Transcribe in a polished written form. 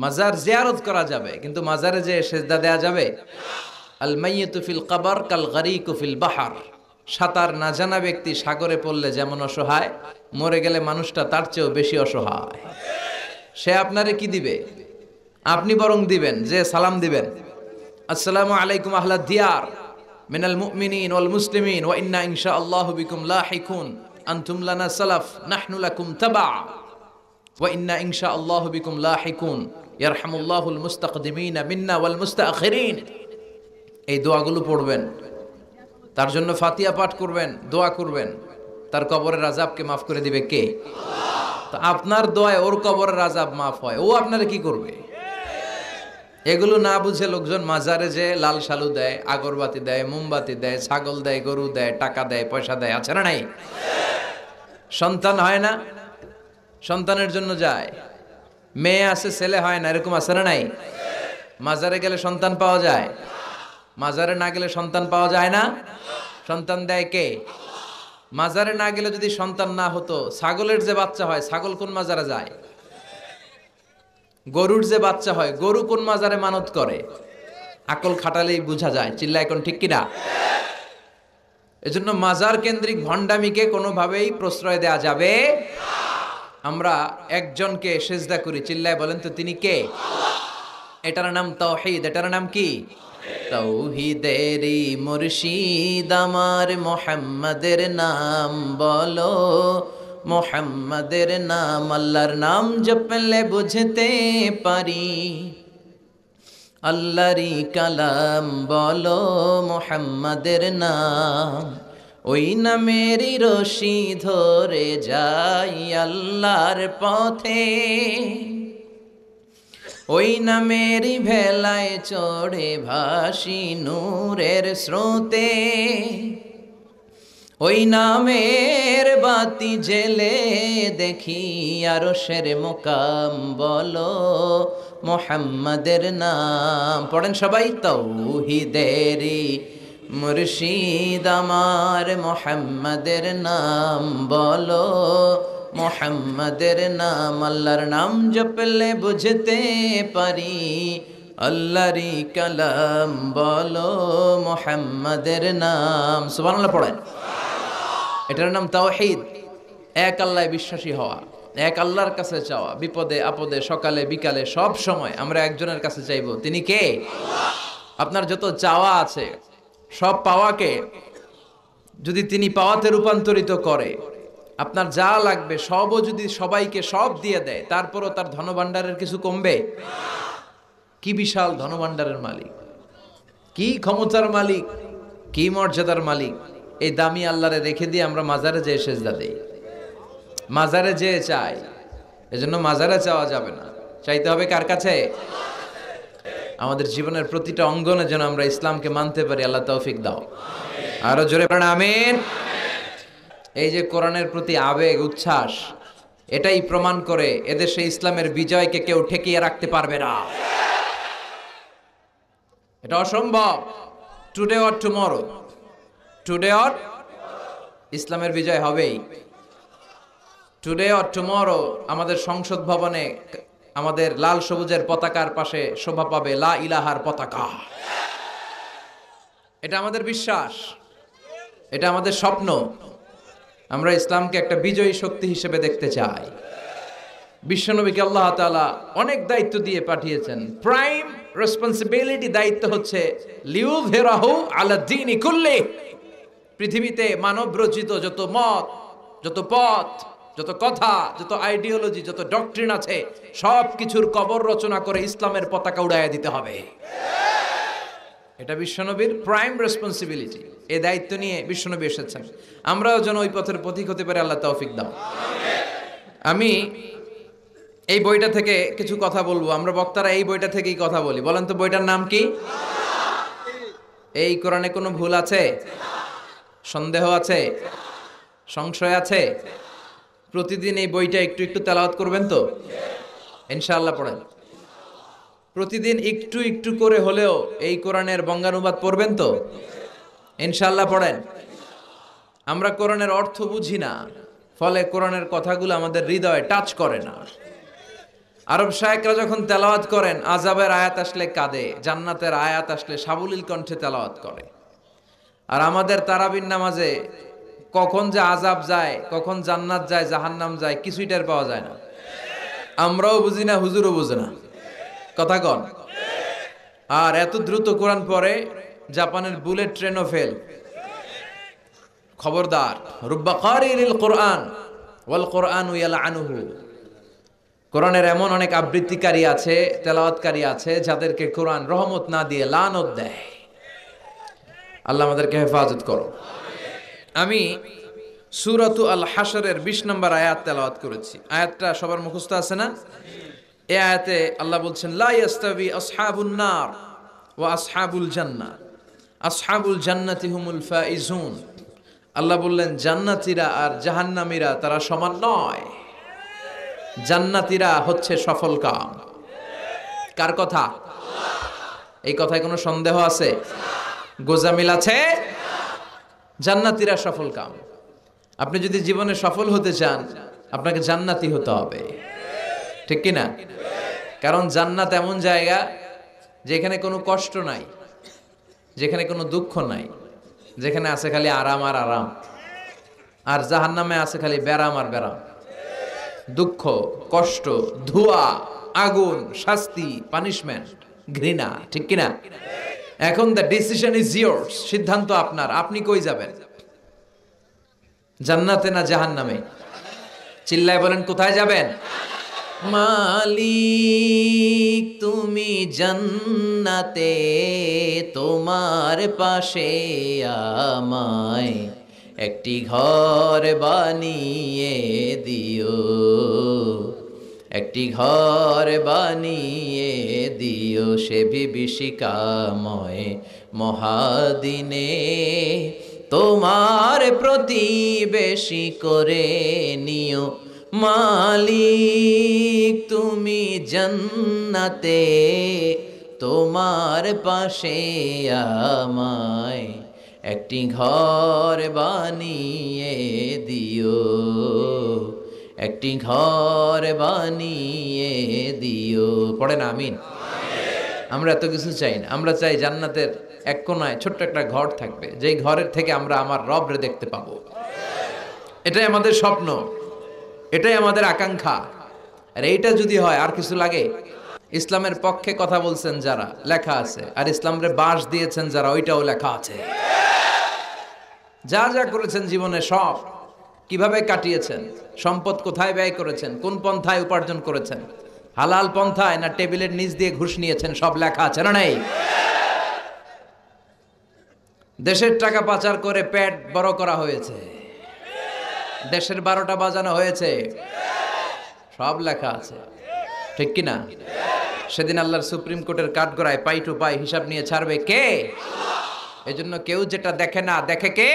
মাজার জিয়ারত করা যাবে, কিন্তু মাজারে যে সেজদা দেয়া যাবে? আল মাইয়িতু ফিল কবর কাল গরিকু ফিল বাহার। সাঁতার না জানা ব্যক্তি সাগরে পড়লে যেমন অসহায়, মরে গেলে মানুষটা তার চেয়েও বেশি অসহায়। সে আপনারে কি দিবে? আপনি বরং দিবেন যে সালাম দিবেন, আসসালামু আলাইকুম আহলা দিয়ার মিনাল মুমিনিন ওয়াল মুসলিমিন ওয়া ইন্না ইনশাআল্লাহু বিকুম লাহিকুন আনতুম লানা সালাফ নাহনু লাকুম তাবা ওয়া ইন্না ইনশাআল্লাহু বিকুম লাহিকুন ইয়ারহামুল্লাহুল মুস্তাকদিমিন মিন্না ওয়াল মুস্তাখিরিন। এই দোয়াগুলো পড়বেন, তার জন্য ফাতিহা পাঠ করবেন, দোয়া করবেন। তার কবরের আযাবকে মাফ করে দিবে কে? তো আপনার দোয়ায় ওর কবরের আযাব মাফ হয়, ও আপনারে কি করবে? এগুলো না বুঝে লোকজন মাজারে যে লাল শালু দেয়, আগরবাতি দেয়, মোমবাতি দেয়, ছাগল দেয়, গরু দেয়, টাকা দেয়, পয়সা দেয়, আছে না নাই? সন্তান হয় না, সন্তানের জন্য যায়। মেয়ে আছে, ছেলে হয় না, এরকম আছে না নাই? মাজারে গেলে সন্তান পাওয়া যায়, মাজারে না গেলে সন্তান পাওয়া যায় না। সন্তান দেয় কে? মাজারে না গেলে যদি সন্তান না হতো, ছাগলের যে বাচ্চা হয়, ছাগল কোন মাজারে যায়? গরুর যে বাচ্চা হয়, গরু কোন মাজারে মানত করে? আকল খাটালেই বোঝা যায়। চিল্লা এখন ঠিক কিনা? এজন্য মাজার কেন্দ্রিক ভণ্ডামিকে কোনোভাবেই প্রশ্রয় দেয়া যাবে। আমরা একজনকে সেজদা করি, চিল্লায় বলেন তো তিনি কে? এটার নাম তাওহীদ। এটার নাম কি? তাওহীদেরই মুর্শিদ আমার মুহাম্মাদের নাম বলো, মুহাম্মাদের নাম, আল্লাহর নাম জপলে বুঝতে পারি। আল্লাহরই কালাম বলো, মুহাম্মাদের নাম, ওই নামেরই রশি ধরে যাই আল্লাহর পথে, ওই নামেরই ভেলায় চড়ে ভাসি নূরের স্রোতে, ওই নামের বাতি জেলে দেখি আরশের মুকাম বলো, মুহাম্মাদের নাম। পড়েন সবাই, তাওহীদেরই মুর্শিদ আমার মুহাম্মাদের নাম বলো, মুহাম্মাদের নাম, আল্লাহর নাম জপলে বুঝতে পারি। আল্লাহরই কালাম বলো, মুহাম্মাদের নাম। সুবহানাল্লাহ পড়েন। এটার নাম তাওহীদ। এক আল্লাহয় বিশ্বাসী হওয়া, এক আল্লাহর কাছে চাওয়া, বিপদে আপদে সকালে বিকালে সব সময় আমরা একজনের কাছে চাইবো। তিনি কে? আপনার যত চাওয়া আছে সব পাওয়াকে যদি তিনি পাওয়াতে রূপান্তরিত করে, আপনার যা লাগবে সবও যদি সবাইকে সব দিয়ে দেয়, তারপরও তার ধনভাণ্ডারের কিছু কমবে? কি বিশাল ধনভাণ্ডারের মালিক, কি ক্ষমতার মালিক, কি মর্যাদার মালিক। এই দামি আল্লাহরে রেখে দিয়ে আমরা মাজারে যেয়ে সেজদা দেই, মাজারে যেয়ে চাই। এজন্য মাজারে চাওয়া যাবে না, চাইতে হবে কার কাছে? আমাদের জীবনের প্রতিটা অঙ্গনে যেন আমরা ইসলামকে মানতে পারি। আল্লাহ তৌফিক দাও। আরো জোরে পড়েন আমিন। এই যে কোরআনের প্রতি আবেগ উচ্ছ্বাস, এটাই প্রমাণ করে এদেশে ইসলামের বিজয়কে কেউ ঠেকিয়ে রাখতে পারবে না। এটা অসম্ভব। Today or tomorrow, today or, ইসলামের বিজয় হবেই। টুডে অর টুমরো আমাদের সংসদ ভবনে আমাদের লাল সবুজের পতাকার পাশে শোভা পাবে লা ইলাহার পতাকা। এটা আমাদের বিশ্বাস, এটা আমাদের স্বপ্ন। আমরা ইসলামকে একটা বিজয়ী শক্তি হিসেবে দেখতে চাই। বিশ্বনবীকে আল্লাহ তাআলা অনেক দায়িত্ব দিয়ে পাঠিয়েছেন। প্রাইম রেসপন্সিবিলিটি, দায়িত্ব হচ্ছে লিউযহিরাহু আলা দ্বীনি কুল্লি। পৃথিবীতে মানব রচিত যত মত, যত পথ, যত কথা, যত আইডিওলজি, যত ডক্ট্রিন আছে, সব কিছুর কবর রচনা করে ইসলামের পতাকা উড়াইয়া দিতে হবে। এটা বিশ্বনবীর প্রাইম রেসপন্সিবিলিটি। এই দায়িত্ব নিয়ে বিশ্বনবী এসেছেন। আমরাও যেন ওই পথের পথিক হতে পারে। আল্লাহ তৌফিক দাও। আমি এই বইটা থেকে কিছু কথা বলবো। আমরা বক্তারা এই বইটা থেকেই কথা বলি। বলেন তো বইটার নাম কি? এই কোরআনে কোনো ভুল আছে? সন্দেহ আছে? সংশয় আছে? প্রতিদিন এই বইটা একটু একটু তেলাওয়াত করবেন তো? ইনশাআল্লাহ পড়েন। প্রতিদিন একটু একটু করে হলেও এই কোরআনের বঙ্গানুবাদ পড়বেন তো? ইনশাআল্লাহ পড়েন। আমরা কোরআনের অর্থ বুঝি না, ফলে কোরআনের কথাগুলো আমাদের হৃদয়ে টাচ করে না। আরব শায়েখরা যখন তেলাওয়াত করেন, আযাবের আয়াত আসলে কাঁদে, জান্নাতের আয়াত আসলে সাবলীল কণ্ঠে তেলাওয়াত করে। আর আমাদের তারাবির নামাজে কখন যে আযাব যায়, কখন জান্নাত যায়, জাহান্নাম যায়, কিছুই টের পাওয়া যায় না। আমরাও বুঝি না, হুজুরও বুঝে না। কথা কন। আর এত দ্রুত কোরআন পড়ে, জাপানের বুলেট ট্রেনও ফেল। খবরদার, রুব্বা কারিল কোরআন ওয়াল কোরআনু ইয়ালআনুহু। কোরআনের এমন অনেক আবৃত্তিকারী আছে, তেলাওয়াতকারী আছে, যাদেরকে কোরআন রহমত না দিয়ে লানত দেয়। আল্লাহ আমাদেরকে হেফাজত করো। আমি সূরাতু আল হাশরের 20 নম্বর আয়াত তেলাওয়াত করেছি। আয়াতটা সবার মুখস্থ আছে না? এই আয়াতে আল্লাহ বলছেন, লা ইয়াস্তাবি আসহাবুন নার ওয়া আসহাবুল জান্নাহ, আসহাবুল জান্নাতি হুমুল ফাইজুন। আল্লাহ বললেন, জান্নাতীরা আর জাহান্নামীরা তারা সমান নয়। জান্নাতীরা হচ্ছে সফল কাম। কার কথা? এই কথায় কোনো সন্দেহ আছে? গোজামিল আছে? জান্নাতীরা সফল কাম। আপনি যদি জীবনে সফল হতে চান, আপনাকে জান্নাতি হতে হবে, ঠিক কি না? কারণ জান্নাত এমন জায়গা যেখানে কোনো কষ্ট নাই, যেখানে কোনো দুঃখ নাই, যেখানে আছে খালি আরাম আর আরাম। আর জাহান্নামে আছে খালি ব্যারাম আর ব্যারাম, দুঃখ, কষ্ট, ধোঁয়া, আগুন, শাস্তি, পানিশমেন্ট, ঘৃণা, ঠিক কিনা? এখন দ্য ডিসিশন ইজ ইয়োর্স, সিদ্ধান্ত আপনার। আপনি কই যাবেন, জান্নাতে না জাহান্নামে? চিল্লায় বলেন, কোথায় যাবেন? মালিক তুমি জান্নাতে, তোমার পাশে আমায় একটি ঘর বানিয়ে দিও, একটি ঘর বানিয়ে দিও সে বিভীষিকাময় মহাদিনে, তোমার প্রতিবেশী করে নিও। মালিক তুমি জান্নাতে, তোমার পাশে আমায় একটি ঘর বানিয়ে দিও, একটি ঘর বানিয়ে দিও। পড়েন আমিন। আমরা এত কিছু চাই না, আমরা চাই জান্নাতের এক কোনায় ছোট্ট একটা ঘর থাকবে, যেই ঘরের থেকে আমরা আমার রবরে দেখতে পাবো। এটাই আমাদের স্বপ্ন, এটাই আমাদের আকাঙ্ক্ষা। আর এইটা যদি হয়, আর কিছু লাগে? ইসলামের পক্ষে কথা বলছেন যারা, লেখা আছে। আর ইসলামরে বাস দিয়েছেন যারা, ওইটাও লেখা আছে। যা যা করেছেন জীবনে সব, কিভাবে কাটিয়েছেন, সম্পদ কোথায় ব্যয় করেছেন, কোন পন্থায় উপার্জন করেছেন, হালাল পন্থায় না টেবিলের নিচ দিয়ে ঘুষ নিয়েছেন, সব লেখা আছে না নাই? দেশের টাকা পাচার করে পেট বড় করা হয়েছে, দেশের 12টা বাজানো হয়েছে, সব লেখা আছে, ঠিক কিনা? সেদিন আল্লাহর সুপ্রিম কোর্টের কাঠগড়ায় পাই টু পাই হিসাব নিয়ে ছাড়বে কে? এজন্য কেউ যেটা দেখে না, দেখে কে?